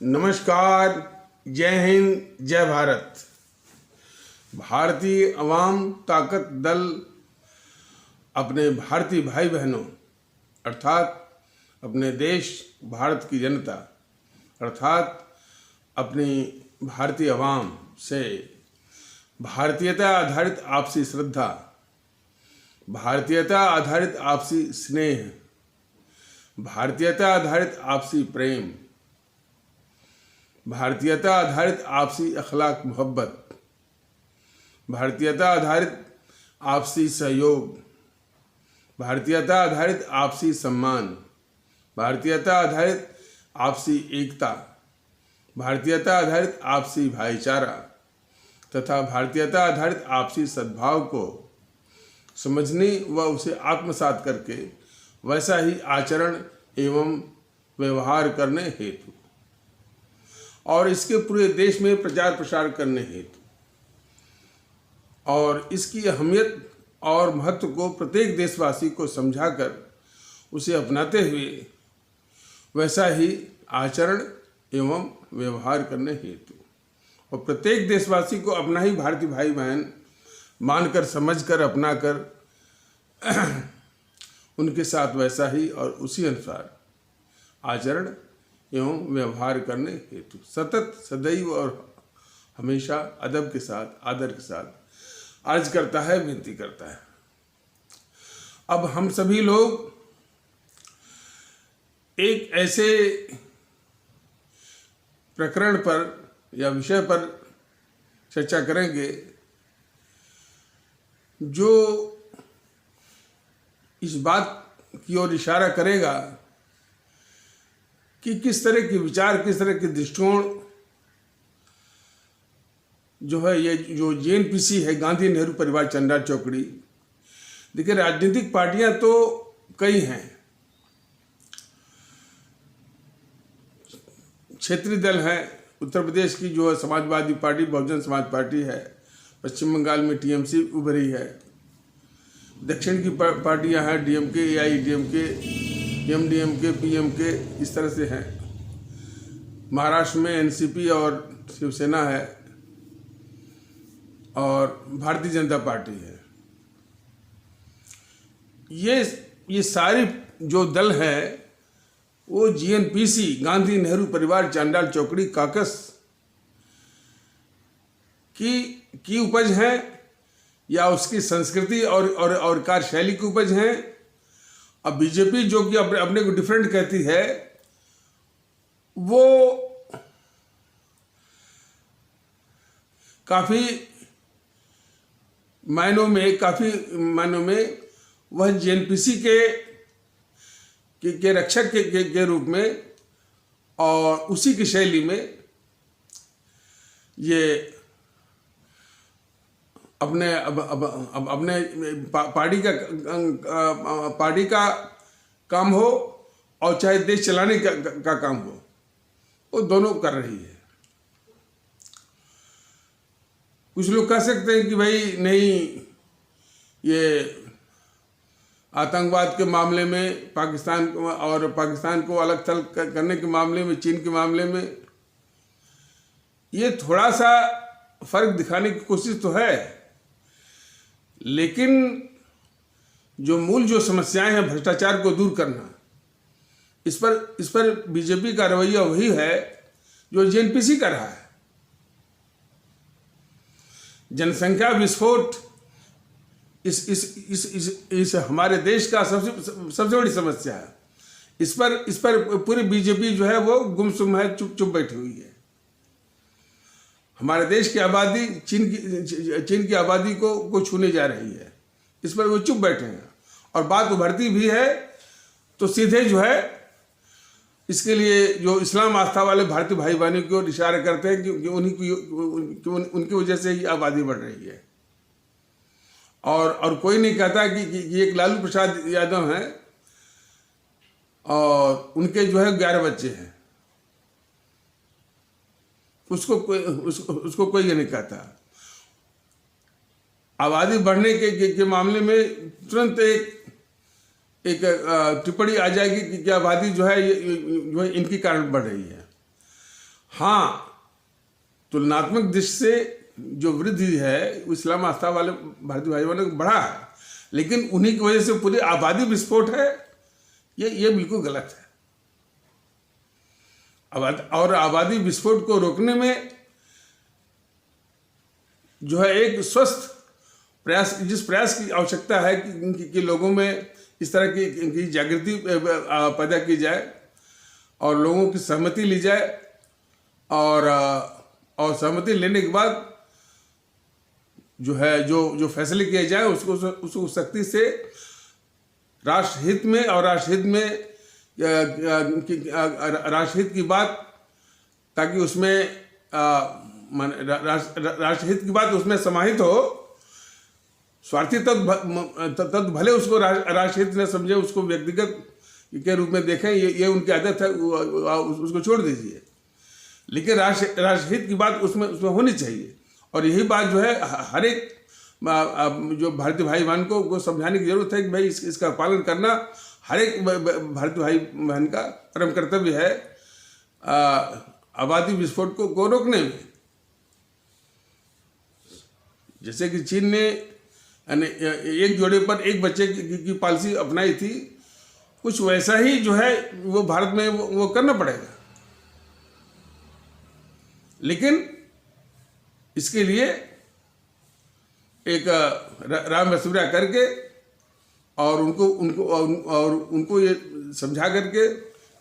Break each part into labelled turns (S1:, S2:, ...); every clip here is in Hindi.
S1: नमस्कार, जय हिंद, जय भारत। भारतीय अवाम ताकत दल अपने भारतीय भाई बहनों अर्थात अपने देश भारत की जनता अर्थात अपनी भारतीय अवाम से भारतीयता आधारित आपसी श्रद्धा, भारतीयता आधारित आपसी स्नेह, भारतीयता आधारित आपसी प्रेम, भारतीयता आधारित आपसी अखलाक मोहब्बत, भारतीयता आधारित आपसी सहयोग, भारतीयता आधारित आपसी सम्मान, भारतीयता आधारित आपसी एकता, भारतीयता आधारित आपसी भाईचारा तथा भारतीयता आधारित आपसी सद्भाव को समझने व उसे आत्मसात करके वैसा ही आचरण एवं व्यवहार करने हेतु और इसके पूरे देश में प्रचार प्रसार करने हेतु और इसकी अहमियत और महत्व को प्रत्येक देशवासी को समझाकर उसे अपनाते हुए वैसा ही आचरण एवं व्यवहार करने हेतु और प्रत्येक देशवासी को अपना ही भारतीय भाई बहन मानकर समझकर अपनाकर उनके साथ वैसा ही और उसी अनुसार आचरण एवं व्यवहार करने हेतु सतत सदैव और हमेशा अदब के साथ आदर के साथ अर्ज करता है, विनती करता है। अब हम सभी लोग एक ऐसे प्रकरण पर या विषय पर चर्चा करेंगे जो इस बात की ओर इशारा करेगा कि किस तरह के विचार, किस तरह के दृष्टिकोण जो है ये जो जेएनपीसी है, गांधी नेहरू परिवार चंडाल चौकड़ी। देखिए, राजनीतिक पार्टियां तो कई हैं, क्षेत्रीय दल हैं। उत्तर प्रदेश की जो है समाजवादी पार्टी, बहुजन समाज पार्टी है। पश्चिम बंगाल में टीएमसी उभरी है। दक्षिण की पार्टियां हैं डीएमके, एआईडीएमके, एमडीएमके, पीएमके, इस तरह से हैं। महाराष्ट्र में एनसीपी और शिवसेना है और भारतीय जनता पार्टी है। ये सारी जो दल है वो जीएनपीसी, गांधी नेहरू परिवार चांडाल चौकड़ी काकस की उपज है या उसकी संस्कृति और कार्यशैली की उपज है। अब बीजेपी जो कि अपने को डिफरेंट कहती है वो काफ़ी मायनों में वह जेएनपीसी के रक्षक के रूप में और उसी की शैली में ये अपने पार्टी का काम हो और चाहे देश चलाने का काम हो, वो दोनों कर रही है। कुछ लोग कह सकते हैं कि भाई नहीं, ये आतंकवाद के मामले में पाकिस्तान को अलग थलग करने के मामले में, चीन के मामले में ये थोड़ा सा फर्क दिखाने की कोशिश तो है, लेकिन जो मूल जो समस्याएं हैं, भ्रष्टाचार को दूर करना, इस पर बीजेपी का रवैया वही है जो जेएनपीसी कर रहा है। जनसंख्या विस्फोट इस हमारे देश का सबसे बड़ी समस्या है। इस पर पूरी बीजेपी जो है वो गुमसुम है, चुप बैठी हुई है। हमारे देश की आबादी चीन की आबादी को छूने जा रही है, इस पर वो चुप बैठे हैं और बात उभरती भी है तो सीधे जो है इसके लिए जो इस्लाम आस्था वाले भारतीय भाई बहनों की ओर इशारा करते हैं कि उनकी वजह से ही आबादी बढ़ रही है। और कोई नहीं कहता कि एक लालू प्रसाद यादव हैं और उनके जो है 11 बच्चे हैं, उसको कोई ये नहीं कहता। आबादी बढ़ने के मामले में तुरंत एक टिप्पणी आ जाएगी कि आबादी जो है इनकी कारण बढ़ रही है। हाँ, तुलनात्मक दृष्टि से जो वृद्धि है इस्लाम आस्था वाले भारतीय भाई बहनों को बढ़ा है, लेकिन उन्हीं की वजह से पूरी आबादी विस्फोट है, ये बिल्कुल गलत है। और आबादी विस्फोट को रोकने में जो है एक स्वस्थ प्रयास, जिस प्रयास की आवश्यकता है कि लोगों में इस तरह की जागृति पैदा की जाए और लोगों की सहमति ली जाए, और सहमति लेने के बाद जो है जो फैसले किए जाए उसको सख्ती से राष्ट्रहित में, और राष्ट्रहित की बात, ताकि उसमें राष्ट्रहित की बात उसमें समाहित हो। स्वार्थी तत्व भले उसको राष्ट्रहित न समझे, उसको व्यक्तिगत के रूप में देखें, ये उनकी आदत है, उसको छोड़ दीजिए, लेकिन राष्ट्रहित की बात उसमें होनी चाहिए। और यही बात जो है हर एक जो भारतीय भाई बहन को समझाने की जरूरत है कि भाई इसका पालन करना हर एक भारतीय भाई बहन का परम कर्तव्य है आबादी विस्फोट को रोकने में। जैसे कि चीन ने एक जोड़े पर एक बच्चे की पॉलिसी अपनाई थी, कुछ वैसा ही जो है वो भारत में वो करना पड़ेगा, लेकिन इसके लिए एक राम मशविरा करके और उनको ये समझा करके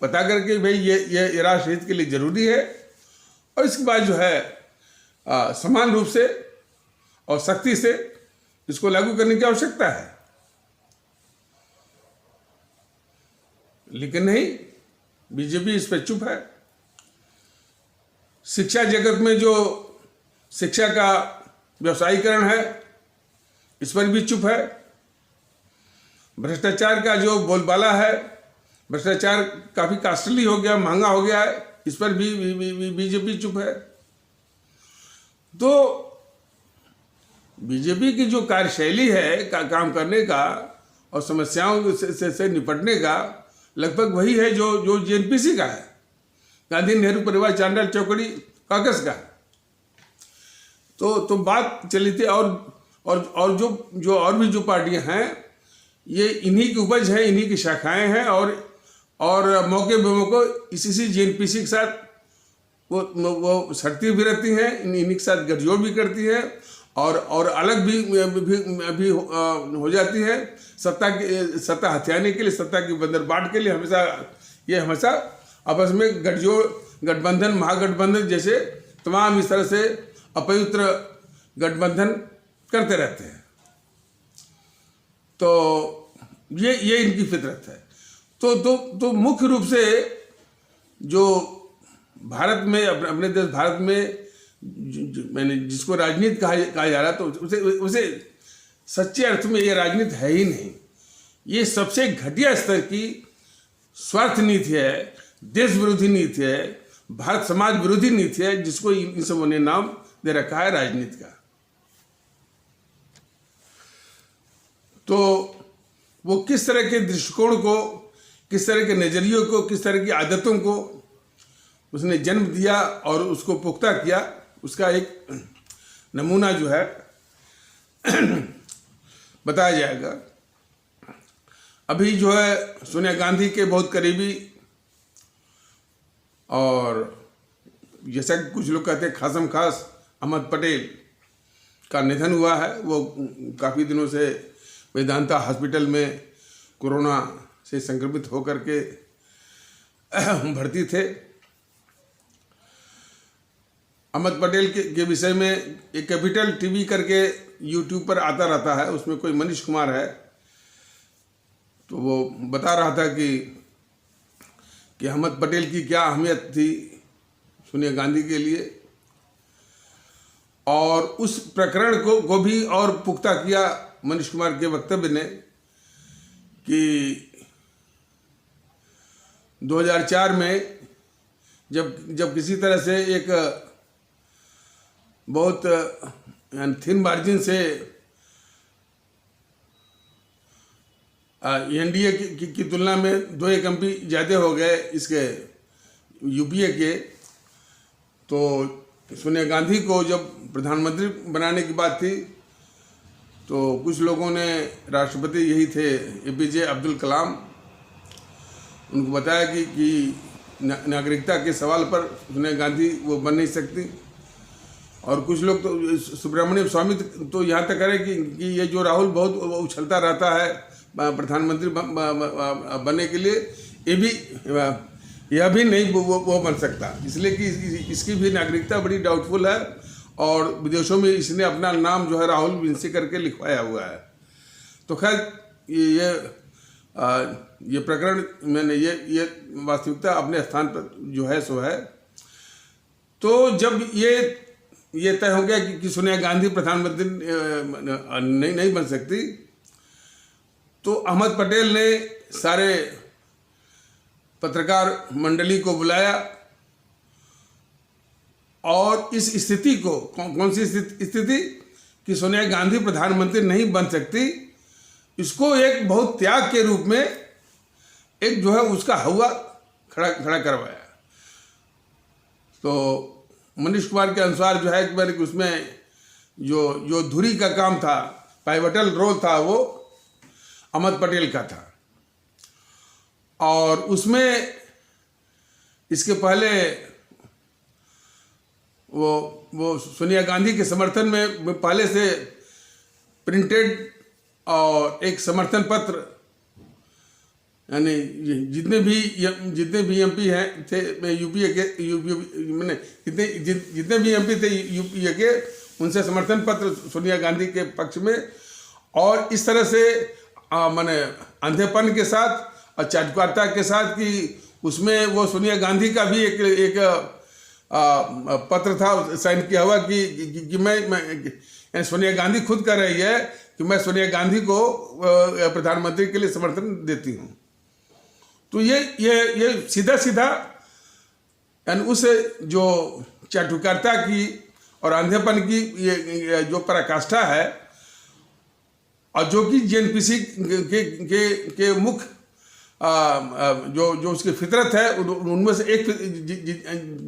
S1: बता करके भाई ये राष्ट्रहित के लिए जरूरी है, और इसके बाद जो है समान रूप से और सख्ती से इसको लागू करने की आवश्यकता है। लेकिन नहीं, बीजेपी इस पर चुप है। शिक्षा जगत में जो शिक्षा का व्यवसायीकरण है, इस पर भी चुप है। भ्रष्टाचार का जो बोलबाला है, भ्रष्टाचार काफी कॉस्टली हो गया, महंगा हो गया है, इस पर भी बीजेपी चुप है। तो बीजेपी की जो कार्यशैली है काम करने का और समस्याओं से निपटने का, लगभग वही है जो जेएनपीसी का है, गांधी नेहरू परिवार चांडाल चौकड़ी कागज का। तो बात चली थी, और जो और भी जो पार्टियां हैं, ये इन्हीं की उपज है, इन्हीं की शाखाएं हैं, और मौके बेमौके इसी जेएनपीसी के साथ वो सड़ती भी रहती हैं, इन्हीं के साथ गठजोड़ भी करती हैं, और अलग भी हो जाती है सत्ता हथियाने के लिए, सत्ता की बंदरबाट के लिए। हमेशा आपस में गठजोड़, गठबंधन, महागठबंधन जैसे तमाम इस तरह से अपवित्र गठबंधन करते रहते हैं। तो ये इनकी फितरत है। तो मुख्य रूप से जो भारत में, अपने देश भारत में मैंने जिसको राजनीति कहा जा रहा, तो उसे सच्चे अर्थ में ये राजनीति है ही नहीं। ये सबसे घटिया स्तर की स्वार्थ नीति है, देश विरोधी नीति है, भारत समाज विरोधी नीति है, जिसको इन सबों ने नाम दे रखा है राजनीति का। तो वो किस तरह के दृष्टिकोण को, किस तरह के नजरियों को, किस तरह की आदतों को उसने जन्म दिया और उसको पुख्ता किया, उसका एक नमूना जो है बताया जाएगा। अभी जो है सोनिया गांधी के बहुत करीबी, और जैसा कि कुछ लोग कहते हैं खासम खास, अहमद पटेल का निधन हुआ है। वो काफ़ी दिनों से वेदांता हॉस्पिटल में कोरोना से संक्रमित होकर के भर्ती थे। अहमद पटेल के विषय में एक कैपिटल टीवी करके यूट्यूब पर आता रहता है, उसमें कोई मनीष कुमार है, तो वो बता रहा था कि अहमद पटेल की क्या अहमियत थी सोनिया गांधी के लिए, और उस प्रकरण को भी और पुख्ता किया मनीष कुमार के वक्तव्य ने कि 2004 में जब किसी तरह से एक बहुत थिन मार्जिन से एनडीए की तुलना में 2-1 एमपी ज़्यादा हो गए इसके यूपीए के, तो सोनिया गांधी को जब प्रधानमंत्री बनाने की बात थी तो कुछ लोगों ने, राष्ट्रपति यही थे APJ अब्दुल कलाम, उनको बताया कि नागरिकता के सवाल पर सोनिया गांधी वो बन नहीं सकती। और कुछ लोग तो सुब्रमण्यम स्वामी तो यहाँ तक करें कि ये जो राहुल बहुत उछलता रहता है प्रधानमंत्री बनने के लिए, यह भी नहीं वो बन सकता, इसलिए कि इसकी भी नागरिकता बड़ी डाउटफुल है और विदेशों में इसने अपना नाम जो है राहुल विंसी करके लिखवाया हुआ है। तो खैर ये प्रकरण मैंने ये वास्तविकता अपने स्थान पर जो है सो है। तो जब ये तय हो गया कि सोनिया गांधी प्रधानमंत्री नहीं बन सकती, तो अहमद पटेल ने सारे पत्रकार मंडली को बुलाया और इस स्थिति को, कौन सी स्थिति कि सोनिया गांधी प्रधानमंत्री नहीं बन सकती, इसको एक बहुत त्याग के रूप में एक जो है उसका हवा खड़ा करवाया। तो मनीष कुमार के अनुसार जो है कि उसमें जो धुरी का काम था, पाइवटल रोल था, वो अहमद पटेल का था। और उसमें इसके पहले वो सोनिया गांधी के समर्थन में पहले से प्रिंटेड और एक समर्थन पत्र, यानी जितने भी MP हैं थे यूपीए के, मैंने जितने भी MP थे यूपीए के, उनसे समर्थन पत्र सोनिया गांधी के पक्ष में, और इस तरह से मैंने अंधेपन के साथ और चाटुकारिता के साथ कि उसमें वो सोनिया गांधी का भी एक पत्र था साइन किया हुआ कि मैं सोनिया गांधी खुद कह रही है कि मैं सोनिया गांधी को प्रधानमंत्री के लिए समर्थन देती हूँ। तो ये सीधा यानी उस जो चाटुकारिता की और अंधेपन की ये जो पराकाष्ठा है, और जो कि JNPC के मुख्य जो उसकी फितरत है, उनमें से एक,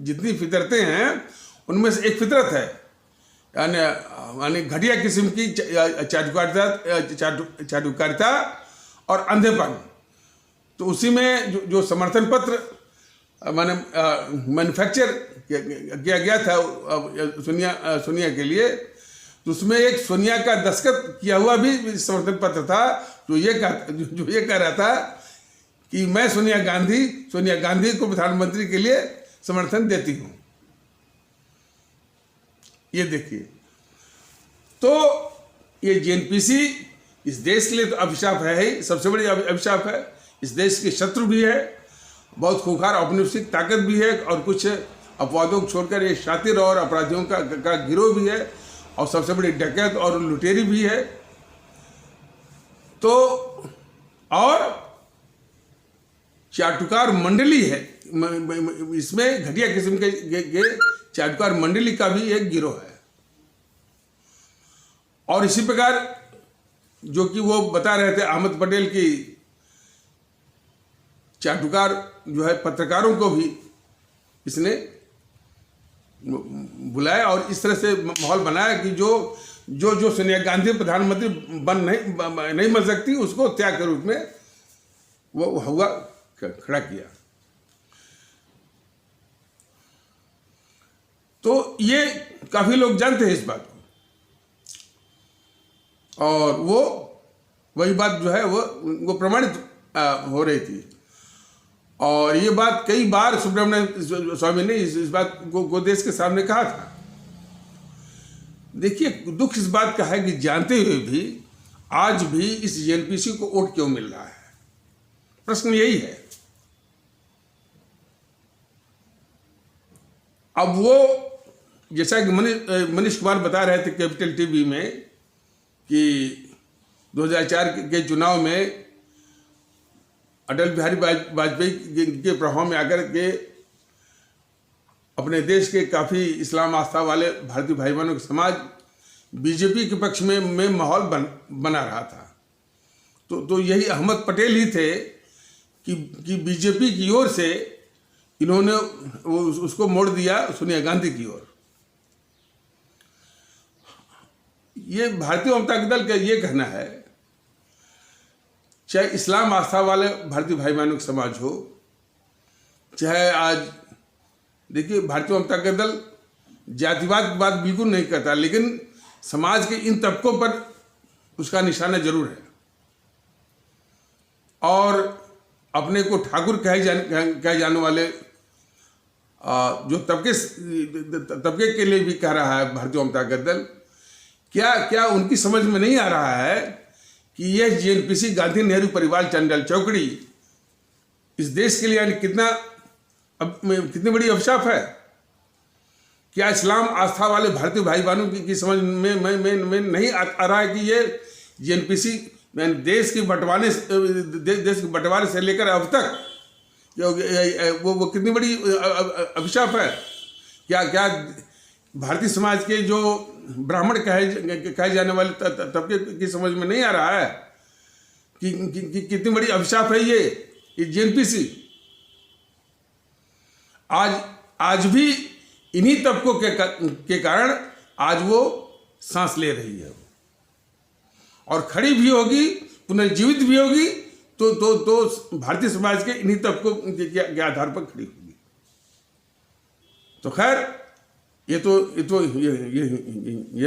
S1: जितनी फितरतें हैं उनमें से एक फितरत है, यानी घटिया किस्म की चाटुकारिता और अंधेपन। तो उसी में जो समर्थन पत्र मैंने मैन्युफैक्चर किया गया था सोनिया के लिए, तो उसमें एक सोनिया का दस्तखत किया हुआ भी समर्थन पत्र था जो ये कह रहा था कि मैं सोनिया गांधी को प्रधानमंत्री के लिए समर्थन देती हूं। ये देखिए, तो ये JNPC इस देश के लिए तो अभिशाप है ही, सबसे बड़ी अभिशाप है, इस देश के शत्रु भी है, बहुत खूंखार औपनिवेशिक ताकत भी है, और कुछ अपवादों को छोड़कर ये शातिर और अपराधियों का गिरोह भी है, और सबसे बड़ी डकैत और लुटेरी भी है। तो और चाटुकार मंडली है, इसमें घटिया किस्म के चाटुकार मंडली का भी एक गिरोह है। और इसी प्रकार जो कि वो बता रहे थे अहमद पटेल की चाटुकार जो है पत्रकारों को भी इसने बुलाया और इस तरह से माहौल बनाया कि जो सोनिया गांधी प्रधानमंत्री नहीं बन सकती, उसको त्याग के रूप में वो हुआ खड़ा किया। तो ये काफी लोग जानते हैं इस बात को, और वही बात जो है वो प्रमाणित हो रही थी। और ये बात कई बार सुब्रमण्यम स्वामी ने इस बात को देश के सामने कहा था। देखिए, दुख इस बात का है कि जानते हुए भी आज भी इस JNPC को वोट क्यों मिल रहा है, प्रश्न यही है। अब वो जैसा कि मनीष कुमार बता रहे थे कैपिटल TV में कि 2004 के चुनाव में अटल बिहारी वाजपेयी के प्रभाव में आकर के अपने देश के काफ़ी इस्लाम आस्था वाले भारतीय भाई बहनों का समाज बीजेपी के पक्ष में माहौल बना रहा था। तो यही अहमद पटेल ही थे कि बीजेपी की ओर से इन्होंने उसको मोड़ दिया सोनिया गांधी की ओर। ये भारतीय जनता दल का ये कहना है, चाहे इस्लाम आस्था वाले भारतीय भाई बहनों का समाज हो, चाहे आज देखिए भारतीय जनता दल जातिवाद की बात बिल्कुल नहीं करता, लेकिन समाज के इन तबकों पर उसका निशाना जरूर है। और अपने को ठाकुर कहे जाने वाले जो तबके के लिए भी कह रहा है भारतीय जनता दल, क्या उनकी समझ में नहीं आ रहा है कि यह जेएनपीसी गांधी नेहरू परिवार चंडल चौकड़ी इस देश के लिए यानी कितनी बड़ी अभिशाप है। क्या इस्लाम आस्था वाले भारतीय भाई बहनों की समझ में नहीं आ रहा है कि ये जेएनपीसी देश के बंटवारे से लेकर अब तक वो कितनी बड़ी अभिशाप है। क्या भारतीय समाज के जो ब्राह्मण कहे जाने वाले तबके की समझ में नहीं आ रहा है कि कितनी बड़ी अभिशाप है ये जेएनपीसी। आज भी इन्हीं तबकों के कारण आज वो सांस ले रही है और खड़ी भी होगी, पुनर्जीवित भी होगी, तो भारतीय समाज के इन्हीं तबकों के आधार पर खड़ी होगी। तो खैर ये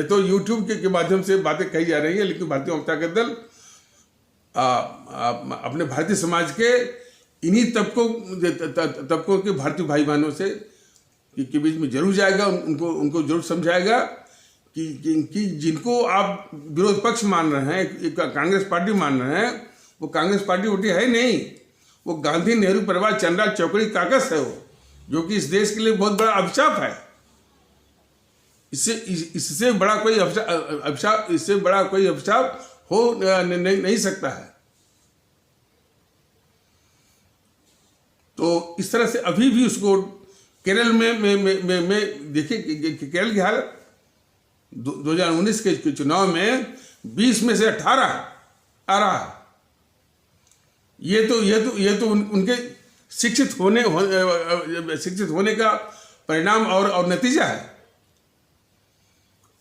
S1: तो यूट्यूब के माध्यम से बातें कही जा रही है, लेकिन भारतीय जनता दल अपने भारतीय समाज के इन्हीं तबकों के भारतीय भाई बहनों से के बीच में जरूर जाएगा, उनको जरूर समझाएगा कि जिनको आप विरोध पक्ष मान रहे हैं, कांग्रेस पार्टी मान रहे हैं, वो कांग्रेस पार्टी वोटी है नहीं, वो गांधी नेहरू परिवार चंद्रा चौकड़ी काकस है, वो जो कि इस देश के लिए बहुत बड़ा अभिशाप है। इससे बड़ा कोई अभिशाप हो नहीं सकता है। तो इस तरह से अभी भी उसको केरल में देखिए, केरल की हालत 2019 के चुनाव में 20 में से 18 आ रहा है। ये तो उनके शिक्षित होने का परिणाम और नतीजा है।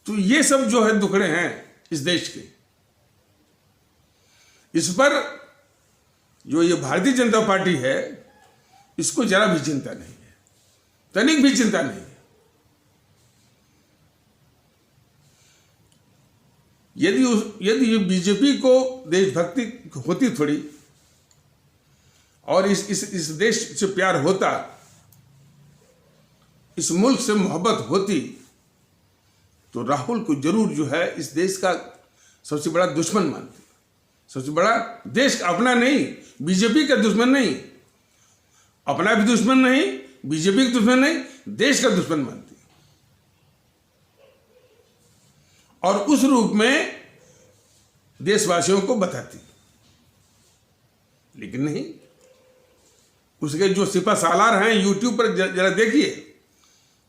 S1: तो ये सब जो है दुखड़े हैं इस देश के, इस पर जो ये भारतीय जनता पार्टी है इसको जरा भी चिंता नहीं है, तनिक भी चिंता नहीं है। यदि बीजेपी को देशभक्ति होती थोड़ी और इस देश से प्यार होता, इस मुल्क से मोहब्बत होती, तो राहुल को जरूर जो है इस देश का सबसे बड़ा दुश्मन मानती, सबसे बड़ा देश का अपना नहीं, बीजेपी का दुश्मन नहीं, अपना भी दुश्मन नहीं, बीजेपी का दुश्मन नहीं, देश का दुश्मन मानती और उस रूप में देशवासियों को बताती। लेकिन नहीं, उसके जो सिपा सालार हैं यूट्यूब पर जरा देखिए,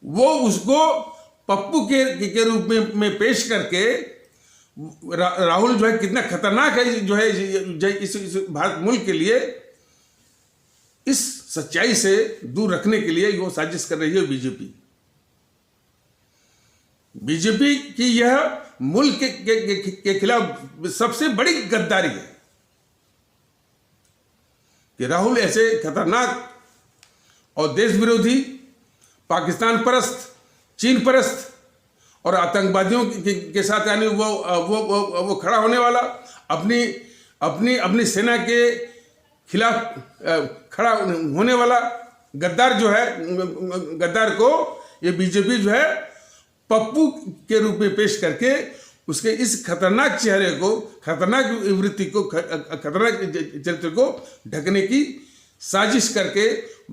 S1: वो उसको पप्पू के रूप में पेश करके राहुल जो है कितना खतरनाक है जो है इस भारत मुल्क के लिए, इस सच्चाई से दूर रखने के लिए वो साजिश कर रही है बीजेपी की। यह मुल्क के खिलाफ सबसे बड़ी गद्दारी है कि राहुल ऐसे खतरनाक और देश विरोधी, पाकिस्तान परस्त, चीन परस्त और आतंकवादियों के साथ यानी वो खड़ा होने वाला, अपनी सेना के खिलाफ खड़ा होने वाला गद्दार जो है, गद्दार को ये बीजेपी जो है पप्पू के रूप में पेश करके उसके इस खतरनाक चेहरे को, खतरनाक वृत्ति को, खतरनाक चरित्र को ढकने की साजिश करके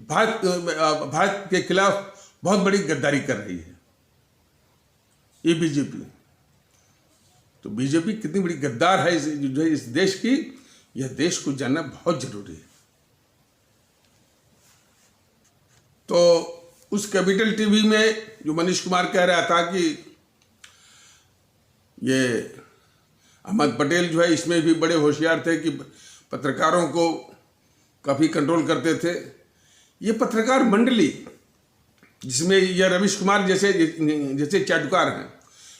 S1: भारत के खिलाफ बहुत बड़ी गद्दारी कर रही है ये बीजेपी। तो बीजेपी कितनी बड़ी गद्दार है जो है इस देश की, यह देश को जानना बहुत जरूरी है। तो उस कैपिटल टीवी में जो मनीष कुमार कह रहा था कि ये अहमद पटेल जो है इसमें भी बड़े होशियार थे कि पत्रकारों को काफ़ी कंट्रोल करते थे, ये पत्रकार मंडली जिसमें यह रवीश कुमार जैसे चाटुकार हैं,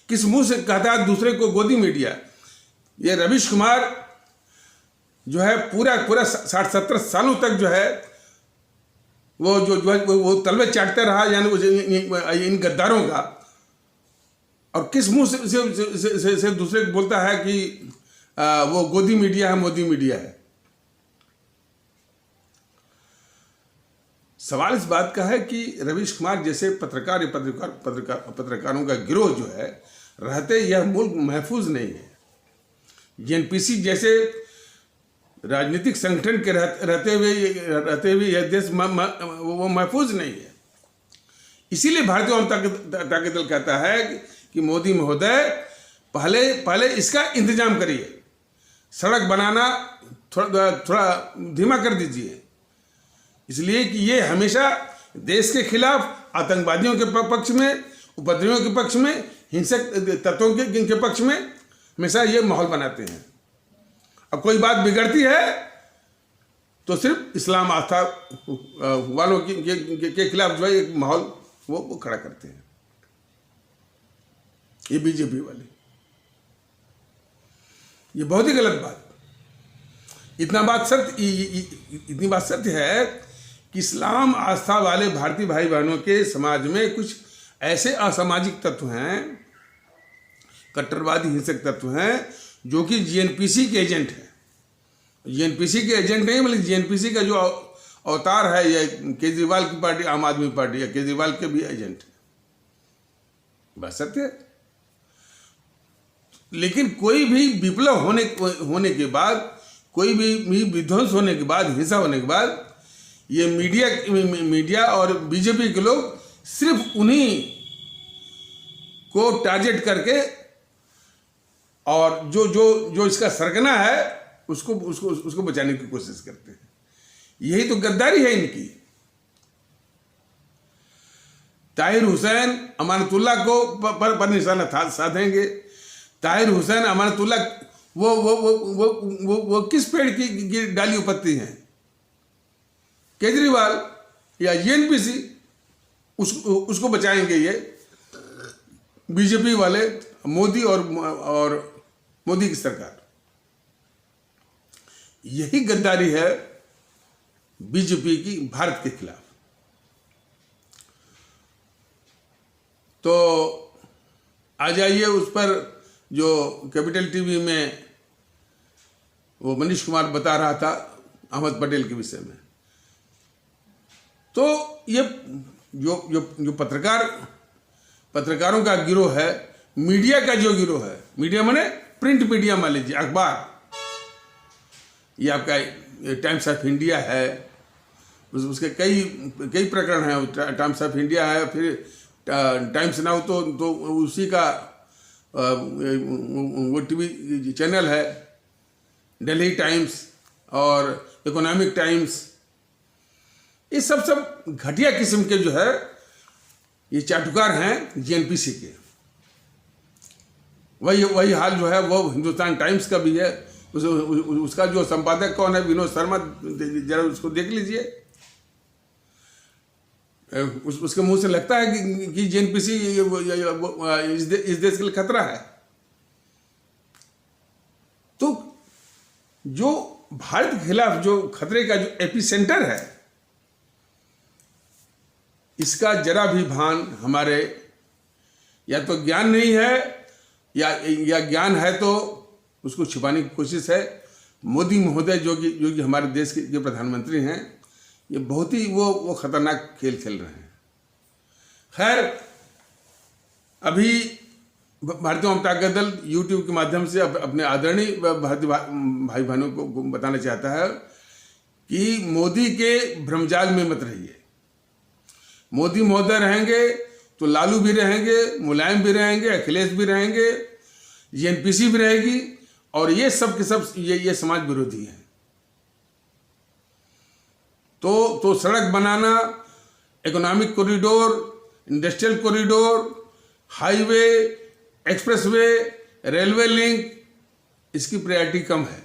S1: किस मुंह से कहता है दूसरे को गोदी मीडिया। ये रवीश कुमार जो है पूरा 60-70 सालों तक जो है वो तलवे चाटते रहा, यानी इन गद्दारों का। और किस मुंह से दूसरे को बोलता है कि वो गोदी मीडिया है, मोदी मीडिया है। सवाल इस बात का है कि रवीश कुमार जैसे पत्रकारों का गिरोह जो है रहते यह मुल्क महफूज नहीं है। जेएनपीसी जैसे राजनीतिक संगठन के रहते हुए यह देश वो महफूज नहीं है। इसीलिए भारतीय जनता दल कहता है कि मोदी महोदय पहले इसका इंतजाम करिए, सड़क बनाना थोड़ा धीमा कर दीजिए, इसलिए कि ये हमेशा देश के खिलाफ, आतंकवादियों के पक्ष में, उपद्रवियों के पक्ष में, हिंसक तत्वों के पक्ष में हमेशा ये माहौल बनाते हैं। अब कोई बात बिगड़ती है तो सिर्फ इस्लाम आस्था वालों के खिलाफ जो है एक माहौल वो खड़ा करते हैं, ये बीजेपी वाले। ये बहुत ही गलत बात। इतनी बात सत्य है कि इस्लाम आस्था वाले भारतीय भाई बहनों के समाज में कुछ ऐसे असामाजिक तत्व हैं, कट्टरवादी हिंसक तत्व हैं, जो कि जीएनपीसी के एजेंट हैं। जीएनपीसी के एजेंट नहीं, बल्कि जीएनपीसी का जो अवतार है, ये केजरीवाल की पार्टी, आम आदमी पार्टी या केजरीवाल के भी एजेंट है। बात सत्य है। लेकिन कोई भी विप्लव होने के बाद, कोई भी विध्वंस होने के बाद, हिंसा होने के बाद, ये मीडिया और बीजेपी के लोग सिर्फ उन्हीं को टारगेट करके और जो इसका सरगना है उसको बचाने की कोशिश करते हैं। यही तो गद्दारी है इनकी। ताहिर हुसैन अमानतुल्लाह को पर निशाना साधेंगे। ताहिर हुसैन अमानतुल्लाह वो किस पेड़ की डाली उपत्ति हैं? केजरीवाल या जीएनपीसी उसको बचाएंगे ये बीजेपी वाले, मोदी और मोदी की सरकार। यही गद्दारी है बीजेपी की भारत के खिलाफ। तो आ जाइए उस पर जो कैपिटल टीवी में वो मनीष कुमार बता रहा था अहमद पटेल के विषय में। तो ये जो पत्रकारों का गिरोह है, मीडिया का जो गिरोह है, मीडिया माने प्रिंट मीडिया मान लीजिए, अखबार, ये आपका टाइम्स ऑफ इंडिया है, उसके कई प्रकरण हैं। टाइम्स ऑफ इंडिया है, फिर टाइम्स नाउ तो उसी का वो टीवी चैनल है, दिल्ली टाइम्स और इकोनॉमिक टाइम्स। ये सब घटिया किस्म के जो है ये चाटुकार हैं जीएनपीसी के। वही हाल जो है वो हिंदुस्तान टाइम्स का भी है। उसका जो संपादक कौन है, विनोद शर्मा, जरा उसको देख लीजिए। उसके मुंह से लगता है कि जीएनपीसी इस देश के लिए खतरा है। तो जो भारत के खिलाफ जो खतरे का जो एपी सेंटर है, इसका जरा भी भान हमारे या तो ज्ञान नहीं है या ज्ञान है तो उसको छिपाने की कोशिश है। मोदी महोदय जो कि हमारे देश के प्रधानमंत्री हैं, ये बहुत ही वो खतरनाक खेल खेल रहे हैं। खैर, अभी भारतीय जनता दल यूट्यूब के माध्यम से अपने आदरणीय भारतीय भाई बहनों को बताना चाहता है कि मोदी के भ्रमजाल में मत रहिए। मोदी महोदय रहेंगे तो लालू भी रहेंगे, मुलायम भी रहेंगे, अखिलेश भी रहेंगे, जीएनपीसी भी रहेगी, और ये सब के सब ये समाज विरोधी हैं। तो सड़क बनाना, economic corridor, industrial corridor, highway, expressway, railway link, इसकी प्रायोरिटी कम है।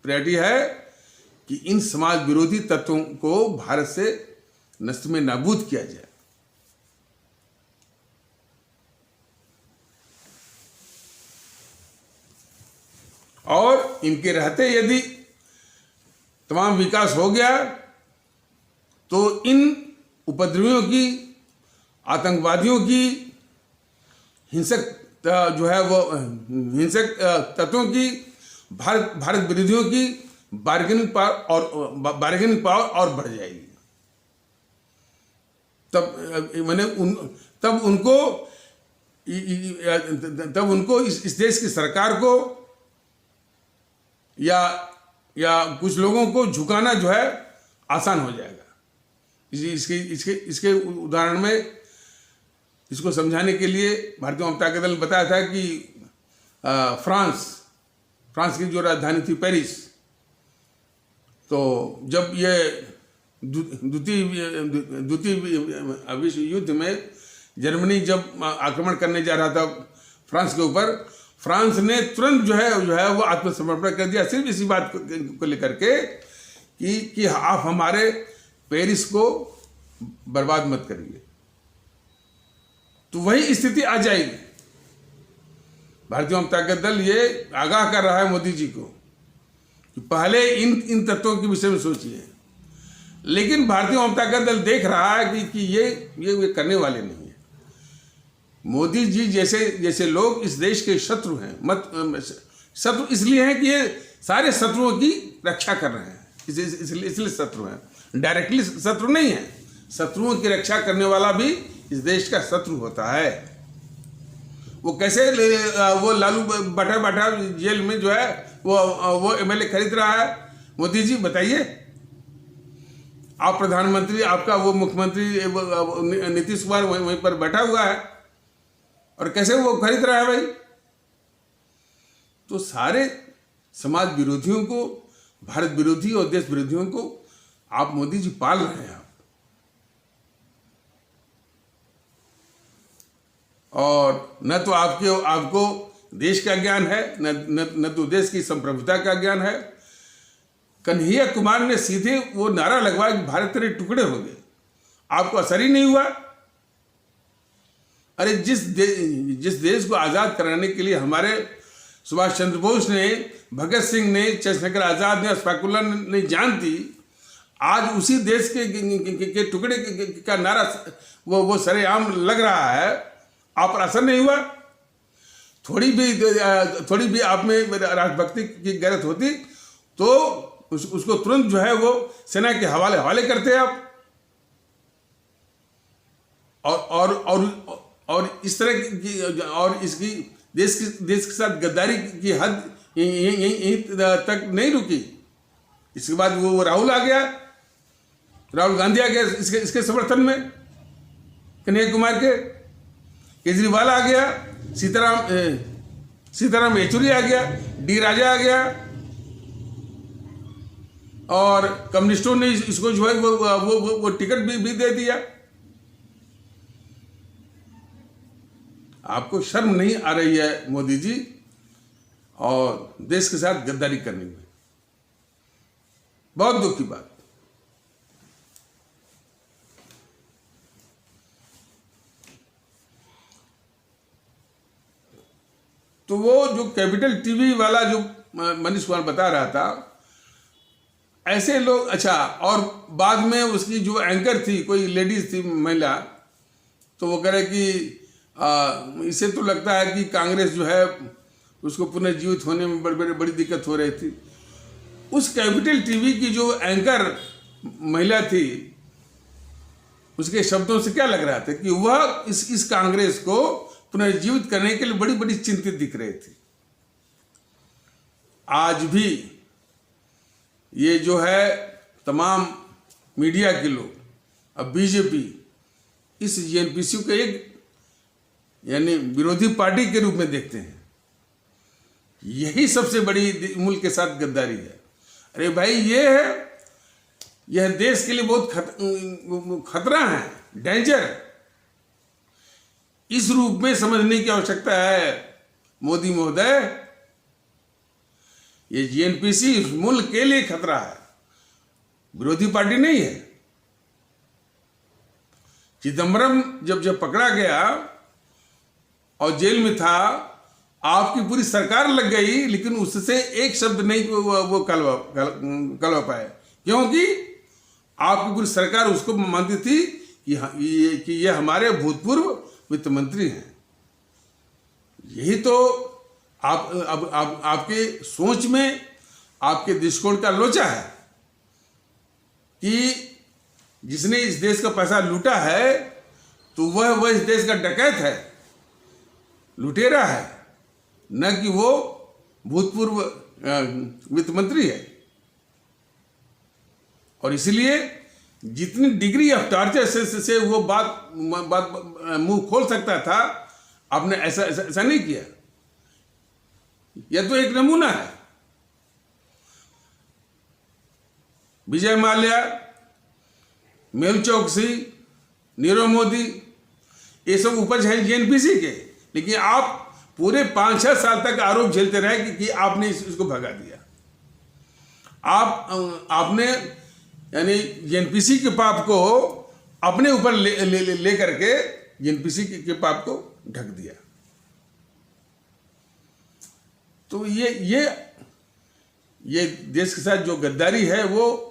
S1: प्रायोरिटी है कि इन समाज विरोधी तत्वों को भारत से नष्ट में नाबूद किया जाए। और इनके रहते यदि तमाम विकास हो गया तो इन उपद्रवियों की, आतंकवादियों की, हिंसक जो है वो हिंसक तत्वों की, भारत विरोधियों की बार्गेनिंग पावर और बढ़ जाएगी। तब उनको इस देश की सरकार को या कुछ लोगों को झुकाना जो है आसान हो जाएगा। इसके उदाहरण में इसको समझाने के लिए भारतीय जनता दल ने बताया था कि फ्रांस की जो राजधानी थी पेरिस, तो जब ये द्वितीय विश्व युद्ध में जर्मनी जब आक्रमण करने जा रहा था फ्रांस के ऊपर, फ्रांस ने तुरंत जो है वो आत्मसमर्पण कर दिया, सिर्फ इसी बात को लेकर के कि आप हमारे पेरिस को बर्बाद मत करिए। तो वही स्थिति आ जाएगी। भारतीय जनता दल ये आगाह कर रहा है मोदी जी को कि पहले इन तत्वों के विषय में सोचिए। लेकिन भारतीय जनता दल देख रहा है कि ये करने वाले नहीं है। मोदी जी जैसे लोग इस देश के शत्रु हैं। शत्रु इसलिए हैं कि ये सारे शत्रुओं की रक्षा कर रहे हैं, इसलिए शत्रु हैं। डायरेक्टली शत्रु नहीं है। शत्रुओं की रक्षा करने वाला भी इस देश का शत्रु होता है। वो कैसे वो लालू बैठा जेल में जो है वो एमएलए खरीद रहा है? मोदी जी बताइए। आप प्रधानमंत्री, आपका वो मुख्यमंत्री नीतीश कुमार वहीं पर बैठा हुआ है और कैसे वो खरीद रहा है भाई? तो सारे समाज विरोधियों को, भारत विरोधी और देश विरोधियों को आप मोदी जी पाल रहे हैं। और न तो आपको देश का ज्ञान है, न तो देश की संप्रभुता का ज्ञान है। कन्हैया कुमार ने सीधे वो नारा लगवाया कि भारत तेरे टुकड़े हो गए, आपको असर ही नहीं हुआ। अरे जिस देश को आज़ाद कराने के लिए हमारे सुभाष चंद्र बोस ने, भगत सिंह ने, चंद्रशेखर आज़ाद ने, अशफाकुल्ला ने जान दी, आज उसी देश के टुकड़े का नारा वो सरेआम लग रहा है, आप पर असर नहीं हुआ। थोड़ी भी आप में राष्ट्रभक्ति की गैरत होती तो उसको तुरंत जो है वो सेना के हवाले करते आप। और इस तरह की और इसकी देश के साथ गद्दारी की हद यहीं तक नहीं रुकी। इसके बाद वो राहुल आ गया, राहुल गांधी आ गया इसके समर्थन में, कन्हैया कुमार के। केजरीवाल आ गया, सीताराम येचुरी आ गया, डी राजा आ गया, और कम्युनिस्टों ने इसको जो है वो टिकट भी दे दिया। आपको शर्म नहीं आ रही है मोदी जी और देश के साथ गद्दारी करने में? बहुत दुख की बात। तो वो जो कैपिटल टीवी वाला जो मनीष कुमार बता रहा था, ऐसे लोग, अच्छा, और बाद में उसकी जो एंकर थी, कोई लेडीज थी, महिला, तो वो कह रहे कि इसे तो लगता है कि कांग्रेस जो है उसको पुनर्जीवित होने में बड़ी दिक्कत हो रही थी। उस कैपिटल टीवी की जो एंकर महिला थी, उसके शब्दों से क्या लग रहा था कि वह इस कांग्रेस को पुनर्जीवित करने के लिए बड़ी चिंतित दिख रहे थे। आज भी ये जो है तमाम मीडिया के लोग, अब बीजेपी इस जेएनपीसी को एक यानी विरोधी पार्टी के रूप में देखते हैं। यही सबसे बड़ी मुल्क के साथ गद्दारी है। अरे भाई, यह देश के लिए बहुत खतरा है, डेंजर। इस रूप में समझने की आवश्यकता है मोदी महोदय। ये जेएनपीसी इस मुल्क के लिए खतरा है, विरोधी पार्टी नहीं है। चिदम्बरम जब पकड़ा गया और जेल में था, आपकी पूरी सरकार लग गई, लेकिन उससे एक शब्द नहीं वो कलवा पाए, क्योंकि आपकी पूरी सरकार उसको मानती थी कि ये हमारे भूतपूर्व वित्त मंत्री हैं। यही तो आपके सोच में, आपके दृष्टिकोण का लोचा है कि जिसने इस देश का पैसा लूटा है तो वह इस देश का डकैत है, लुटेरा है, न कि वो भूतपूर्व वित्त मंत्री है। और इसलिए जितनी डिग्री ऑफ टॉर्चर से वो बात मुंह खोल सकता था, आपने ऐसा नहीं किया। यह तो एक नमूना है। विजय माल्या, मेहुल चौकसी, नीरव मोदी, ये सब उपज है जेएनपीसी के, लेकिन आप पूरे 5-6 साल तक आरोप झेलते रहे कि आपने इसको भगा दिया। आपने यानी जेएनपीसी के पाप को अपने ऊपर ले करके जेएनपीसी के पाप को ढक दिया। तो ये देश के साथ जो गद्दारी है वो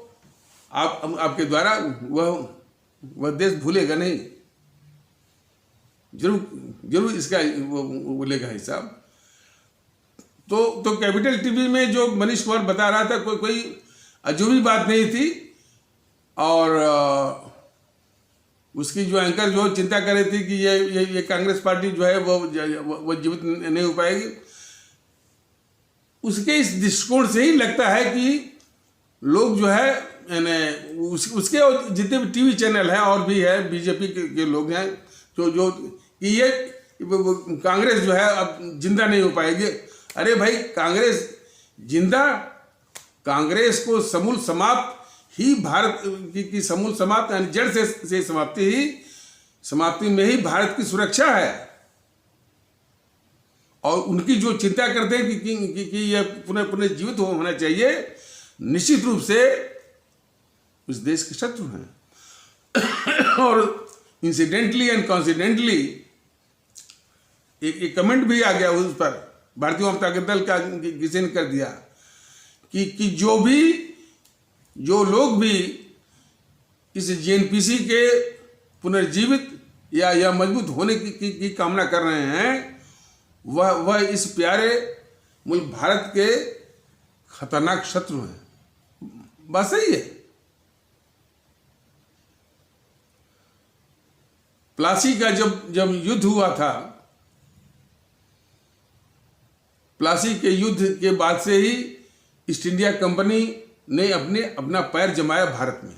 S1: आपके द्वारा वह देश भूलेगा नहीं, जरूर इसका वो लेगा हिसाब। तो कैपिटल टीवी में जो मनीष कुमार बता रहा था कोई अजूबी बात नहीं थी, और उसकी जो एंकर जो चिंता कर रही थी कि ये कांग्रेस पार्टी जो है वो जीवित नहीं हो पाएगी, उसके इस दृष्टिकोण से ही लगता है कि लोग जो है उसके जितने भी टीवी चैनल हैं और भी है बीजेपी के लोग हैं जो कि ये कांग्रेस जो है अब जिंदा नहीं हो पाएगी। अरे भाई, कांग्रेस जिंदा, कांग्रेस को समूल समाप्त ही भारत की समूल समाप्त यानी जड़ से समाप्ति में ही भारत की सुरक्षा है। और उनकी जो चिंता करते हैं कि यह पुनः जीवित होना चाहिए, निश्चित रूप से उस देश के शत्रु हैं। और इंसिडेंटली एंड कॉन्सिडेंटली एक कमेंट भी आ गया उस पर, भारतीय जनता दल का किसी ने कर दिया कि जो लोग भी इस जेएनपीसी के पुनर्जीवित या मजबूत होने की कामना कर रहे हैं, वह इस प्यारे मुल्क भारत के खतरनाक शत्रु हैं। बस सही है। प्लासी का जब युद्ध हुआ था, प्लासी के युद्ध के बाद से ही ईस्ट इंडिया कंपनी ने अपना पैर जमाया भारत में।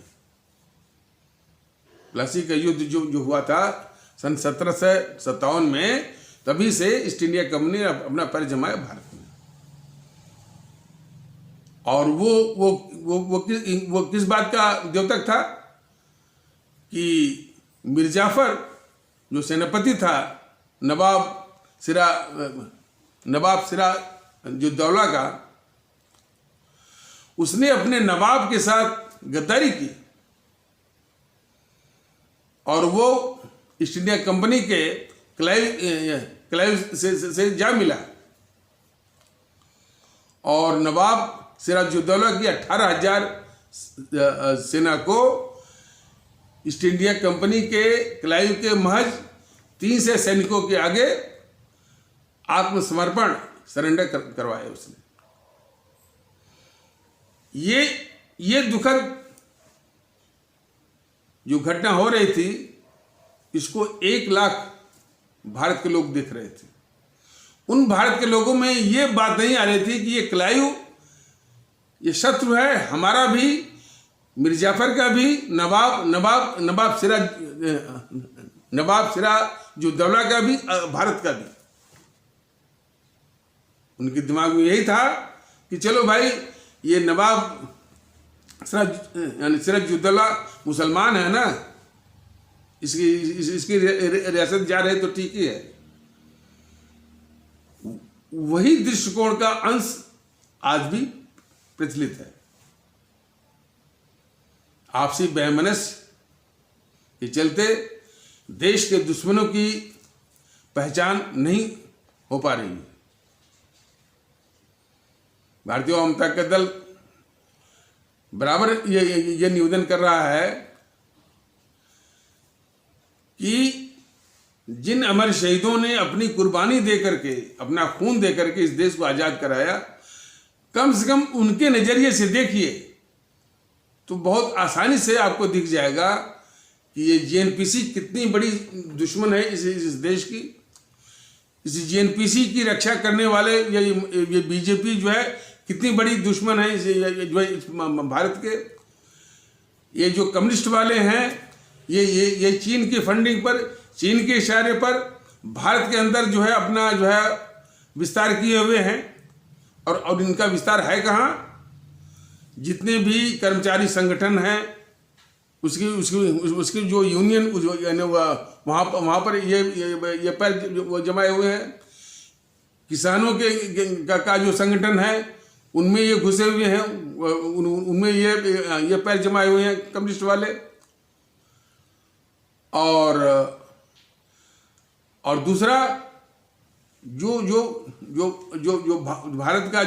S1: प्लासी का युद्ध जो हुआ था सन 1757 में, तभी से ईस्ट इंडिया कंपनी ने अपना पैर जमाया भारत में। और वो किस बात का द्योतक था कि मीर जाफर जो सेनापति था, नवाब सिराजुद्दौला का, उसने अपने नवाब के साथ गद्दारी की और वो ईस्ट इंडिया कंपनी के क्लाइव से जा मिला और नवाब सिराजुद्दौला की 18,000 सेना को ईस्ट इंडिया कंपनी के क्लाइव के महज 300 सैनिकों के आगे आत्मसमर्पण सरेंडर करवाया उसने। ये दुखद जो घटना हो रही थी, इसको 1 लाख भारत के लोग देख रहे थे। उन भारत के लोगों में ये बात नहीं आ रही थी कि ये क्लाइव ये शत्रु है हमारा भी, मीर जाफर का भी, नवाब सिराजुद्दौला का भी, भारत का भी। उनके दिमाग में यही था कि चलो भाई, ये नवाब सिराजुद्दौला मुसलमान है ना, इसकी रियासत जा रहे तो ठीक ही है। वही दृष्टिकोण का अंश आज भी प्रचलित है। आपसी बहमनस्य के चलते देश के दुश्मनों की पहचान नहीं हो पा रही है। भारतीय जनता का दल बराबर ये निवेदन कर रहा है कि जिन अमर शहीदों ने अपनी कुर्बानी दे करके, अपना खून दे करके इस देश को आज़ाद कराया, कम से कम उनके नज़रिए से देखिए तो बहुत आसानी से आपको दिख जाएगा कि ये जेएनपीसी कितनी बड़ी दुश्मन है इस देश की। इस जेएनपीसी की रक्षा करने वाले ये बीजेपी जो है कितनी बड़ी दुश्मन है जो है भारत के। ये जो कम्युनिस्ट वाले हैं ये चीन की फंडिंग पर, चीन के इशारे पर भारत के अंदर जो है अपना जो है विस्तार किए हुए हैं। और इनका विस्तार है कहाँ? जितने भी कर्मचारी संगठन हैं उसकी जो यूनियन वहाँ पर ये पैर वो जमाए हुए हैं। किसानों का जो संगठन है उनमें ये घुसे हुए हैं, उनमें ये पैर जमाए हुए हैं कम्युनिस्ट वाले। और दूसरा जो जो जो जो जो भारत का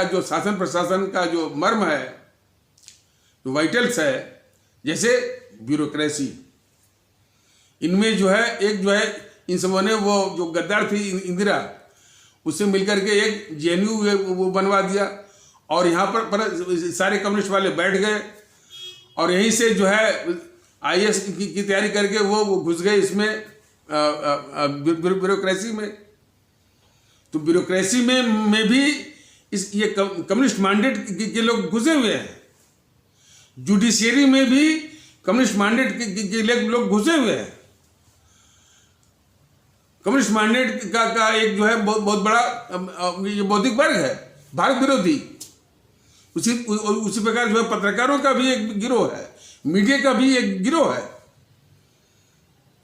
S1: जो शासन प्रशासन का जो मर्म है, जो वाइटल्स है, जैसे ब्यूरोक्रेसी, इनमें जो है एक जो है इन सबों ने वो जो गद्दार थी इंदिरा, उससे मिलकर के एक जेएनयू वो बनवा दिया और यहाँ पर सारे कम्युनिस्ट वाले बैठ गए और यहीं से जो है आईएएस की तैयारी करके वो घुस गए इसमें ब्यूरोक्रेसी में। तो ब्यूरोक्रेसी में भी ये कम्युनिस्ट माइंडेड के लोग घुसे हुए हैं। जुडिशियरी में भी कम्युनिस्ट माइंडेड के लोग घुसे हुए हैं। कम्युनिस्ट माइंडेड का एक जो है बहुत बड़ा ये बौद्धिक वर्ग है, भारत विरोधी। उसी प्रकार जो है पत्रकारों का भी एक गिरोह है, मीडिया का भी एक गिरोह है।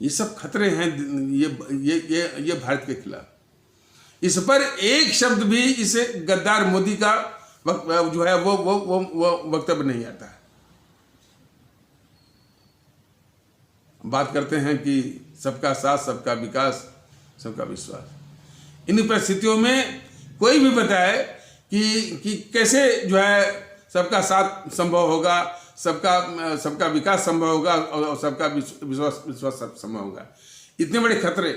S1: ये सब खतरे हैं ये भारत के खिलाफ। इस पर एक शब्द भी इसे गद्दार मोदी का जो है वो वक्तव्य नहीं आता है। बात करते हैं कि सबका साथ, सबका विकास, सबका विश्वास। इन परिस्थितियों में कोई भी बताए कि कैसे जो है सबका साथ संभव होगा, सबका विकास संभव होगा और सबका विश्वास संभव होगा। इतने बड़े खतरे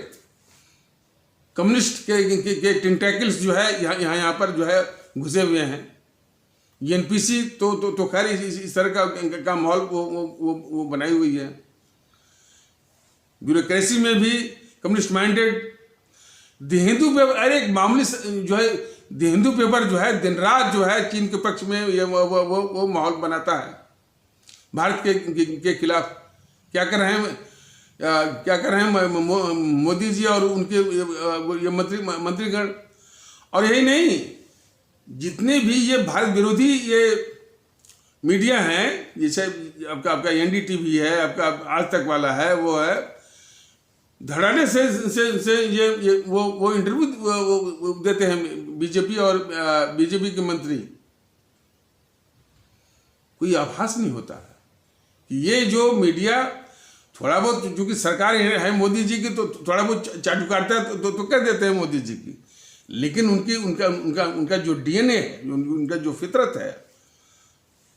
S1: कम्युनिस्ट के टेंटेकल्स जो है यहाँ पर जो है घुसे हुए हैं। एनपीसी तो खैर इस तरह का माहौल वो बनाई हुई है। ब्यूरोक्रेसी में भी communist minded. The Hindu paper, अरे एक मामूली जो है द हिंदू पेपर जो है दिन रात जो है चीन के पक्ष में ये वो माहौल बनाता है भारत के खिलाफ। क्या कर रहे हैं मोदी जी और उनके ये मंत्रीगण। और यही नहीं, जितने भी ये भारत विरोधी ये मीडिया हैं, जैसे आपका एनडीटीवी है, आपका आज तक वाला है, वो है धड़ाने से ये वो इंटरव्यू देते हैं बीजेपी और बीजेपी के मंत्री। कोई आभास नहीं होता है कि ये जो मीडिया थोड़ा बहुत, चूंकि सरकार है मोदी जी की, तो थोड़ा बहुत चाटुकारता है तो कर देते हैं मोदी जी की। लेकिन उनका जो डीएनए है, उनका जो फितरत है,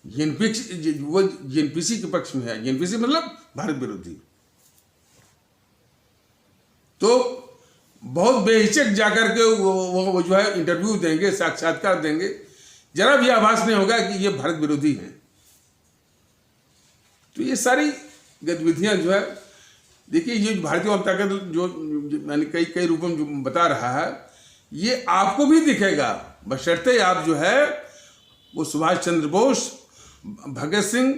S1: वो जेएनपीसी के पक्ष में है। जेएनपीसी मतलब भारत विरोधी। तो बहुत बेहिचक जाकर के वो जो है इंटरव्यू देंगे, साक्षात्कार देंगे, जरा भी आभास नहीं होगा कि ये भारत विरोधी हैं। तो ये सारी गतिविधियां जो है, देखिए ये भारतीय जनता दल जो मैंने कई रूपों में जो बता रहा है, ये आपको भी दिखेगा, बशर्ते आप जो है वो सुभाष चंद्र बोस, भगत सिंह,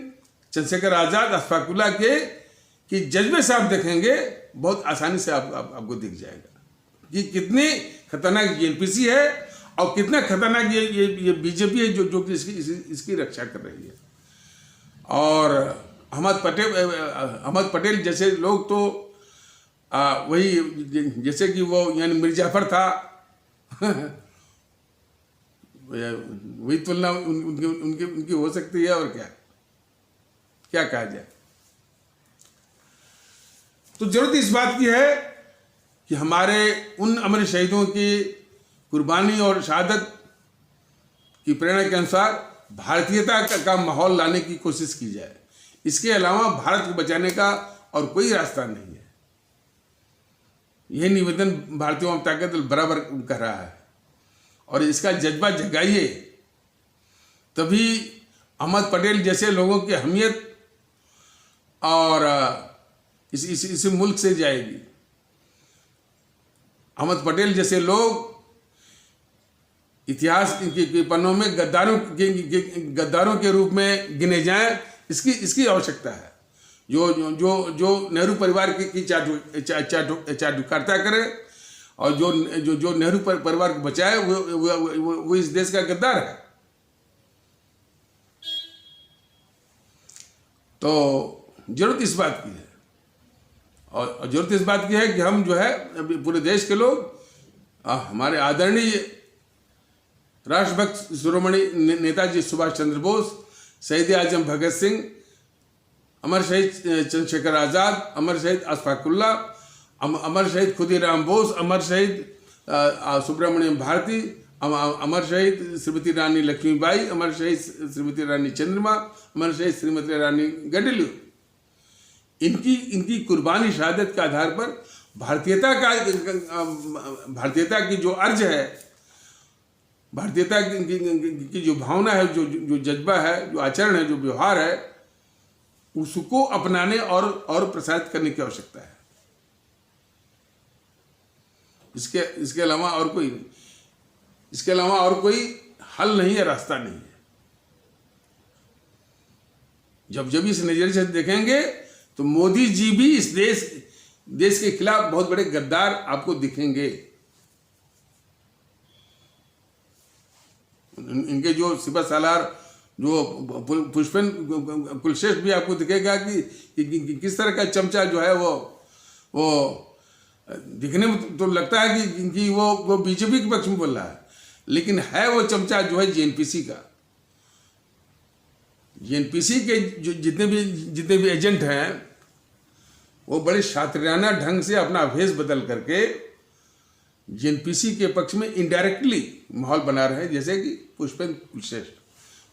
S1: चंद्रशेखर आजाद, अशफाक उल्लाह के जज्बे से आप देखेंगे, बहुत आसानी से आपको दिख जाएगा कि कितनी खतरनाक जेएनपीसी है और कितना खतरनाक ये बीजेपी है जो कि इसकी रक्षा कर रही है। और अहमद पटेल जैसे लोग तो वही जैसे कि वो यानी मीर जाफर था वही तुलना उनकी हो सकती है। और क्या कहा जाए। तो जरूरत इस बात की है कि हमारे उन अमर शहीदों की कुर्बानी और शहादत की प्रेरणा के अनुसार भारतीयता का माहौल लाने की कोशिश की जाए। इसके अलावा भारत को बचाने का और कोई रास्ता नहीं है। यह निवेदन भारतीय जनता दल बराबर कर रहा है और इसका जज्बा जगाइए, तभी अहमद पटेल जैसे लोगों की अहमियत और इस मुल्क से जाएगी। अहमद पटेल जैसे लोग इतिहास के पन्नों में गद्दारों के रूप में गिने जाएं, इसकी आवश्यकता है। जो नेहरू परिवार की चाटुकारिता करे और जो नेहरू परिवार को बचाए वो इस देश का गद्दार है। तो जरूरत इस बात की है और जरूरत इस बात की है कि हम जो है पूरे देश के लोग हमारे आदरणीय राष्ट्रभक्त शिरोमणि नेताजी सुभाष चंद्र बोस, शहीद आजम भगत सिंह, अमर शहीद चंद्रशेखर आज़ाद, अमर शहीद अशफाक उल्लाह, अमर शहीद खुदीराम बोस, अमर शहीद सुब्रमण्यम भारती, अमर शहीद श्रीमती रानी लक्ष्मीबाई, अमर शहीद श्रीमती रानी चंद्रमा, अमर शहीद श्रीमती रानी गडलू, इनकी कुर्बानी शहादत के आधार पर भारतीयता की जो अर्ज है, भारतीयता की जो भावना है, जो जज्बा है, जो आचरण है, जो व्यवहार है, उसको अपनाने और प्रसारित करने की आवश्यकता है। इसके अलावा और कोई नहीं, इसके अलावा और कोई हल नहीं है, रास्ता नहीं है। जब इस नजरिए से देखेंगे तो मोदी जी भी इस देश के खिलाफ बहुत बड़े गद्दार आपको दिखेंगे। इनके जो सिपह सालार जो पुष्पेन कुलश्रेष्ठ भी आपको दिखेगा कि किस तरह का चमचा जो है वो दिखने में तो लगता है कि वो बीजेपी के पक्ष में बोल रहा है, लेकिन है वो चमचा जो है जेएनपीसी का। जेएनपीसी के जो जितने भी एजेंट हैं वो बड़े शातिराना ढंग से अपना भेष बदल करके जेएनपीसी के पक्ष में इनडायरेक्टली माहौल बना रहे हैं, जैसे कि पुष्पेन कुलश्रेष्ठ।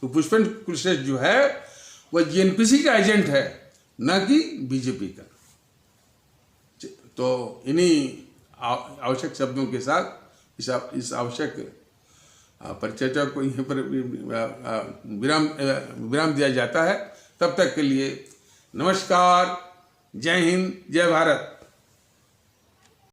S1: तो पुष्पेन कुलश्रेष्ठ जो है वह जेएनपीसी का एजेंट है, न कि बीजेपी का। तो इन्हीं आवश्यक शब्दों के साथ इस आवश्यक परिचर्चा को यहीं पर विराम दिया जाता है। तब तक के लिए नमस्कार, जय हिंद, जय भारत।